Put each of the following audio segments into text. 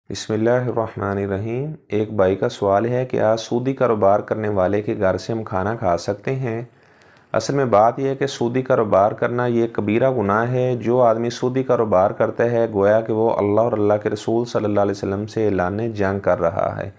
بسم اللہ الرحمن الرحیم۔ ایک بھائی کا سوال ہے کہ آج سودی کاروبار کرنے والے کے گھر سے ہم کھانا کھا سکتے ہیں؟ اصل میں بات یہ ہے کہ سودی کاروبار کرنا یہ کبیرہ گناہ ہے۔ جو آدمی سودی کاروبار کرتا ہے گویا کہ وہ اللہ اور اللہ کے رسول صلی اللہ علیہ وسلم سے اعلان جنگ کر رہا ہے،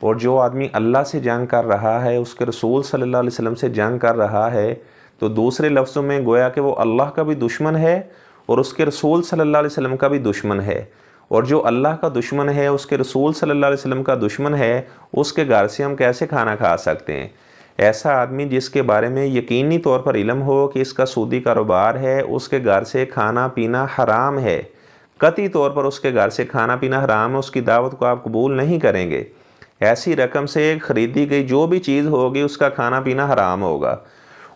اور جو آدمی اللہ سے جنگ کر رہا ہے، اس کے رسول صلی اللہ علیہ وسلم سے جنگ کر رہا ہے، تو دوسرے لفظوں میں گویا کہ وہ اللہ کا بھی دشمن ہے اور اس کے رسول صلی اللہ علیہ وسلم کا بھی دشمن ہے۔ اور جو اللہ کا دشمن ہے، اس کے رسول صلی اللہ علیہ وسلم کا دشمن ہے، اس کے گھر سے ہم کیسے کھانا کھا سکتے ہیں؟ ایسا آدمی جس کے بارے میں یقینی طور پر علم ہو کہ اس کا سودی کاروبار ہے، اس کے گھر سے کھانا پینا حرام ہے، قطعی طور پر اس کے گھر سے کھانا پینا حرام ہے، اس کی دعوت کو آپ قبول نہیں کریں گے۔ ایسی رقم سے خریدی گئی جو بھی چیز ہوگی اس کا کھانا پینا حرام ہوگا۔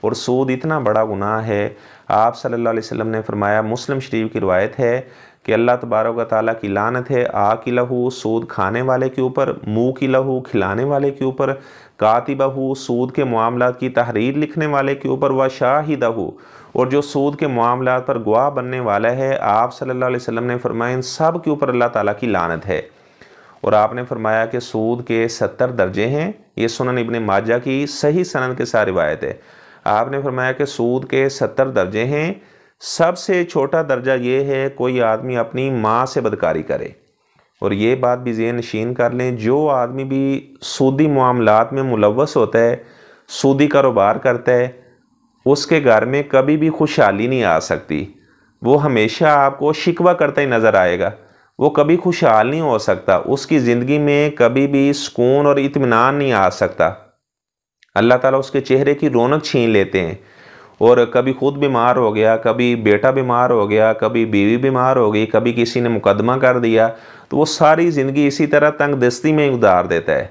اور سود اتنا بڑا گناہ ہے، آپ صلی اللہ علیہ وسلم نے فرمایا، مسلم شریف کی روایت ہے کہ اللہ تبارک و تعالیٰ کی لعنت ہے آکلہ، سود کھانے والے کے اوپر، موکلہ، کھلانے والے کے اوپر، کاتبہ، سود کے معاملات کی تحریر لکھنے والے کے اوپر، و شاہدہ، اور جو سود کے معاملات پر گواہ بننے والا ہے، آپ صلی اللہ علیہ وسلم نے فرمایا ان سب کے اوپر اللہ تعالیٰ کی لعنت ہے۔ اور آپ نے فرمایا کہ سود کے 70 درجے ہیں، یہ سنن ابن ماجہ کی صحیح سند کے ساتھ روایت ہے۔ آپ نے فرمایا کہ سود کے 70 درجے ہیں، سب سے چھوٹا درجہ یہ ہے کوئی آدمی اپنی ماں سے بدکاری کرے۔ اور یہ بات بھی ذہن نشین کر لیں، جو آدمی بھی سودی معاملات میں ملوث ہوتا ہے، سودی کاروبار کرتا ہے، اس کے گھر میں کبھی بھی خوشحالی نہیں آ سکتی۔ وہ ہمیشہ آپ کو شکوہ کرتا ہی نظر آئے گا، وہ کبھی خوشحال نہیں ہو سکتا، اس کی زندگی میں کبھی بھی سکون اور اطمینان نہیں آ سکتا۔ اللہ تعالیٰ اس کے چہرے کی رونق چھین لیتے ہیں، اور کبھی خود بیمار ہو گیا، کبھی بیٹا بیمار ہو گیا، کبھی بیوی بیمار ہو گئی، کبھی کسی نے مقدمہ کر دیا، تو وہ ساری زندگی اسی طرح تنگ دستی میں گزار دیتا ہے۔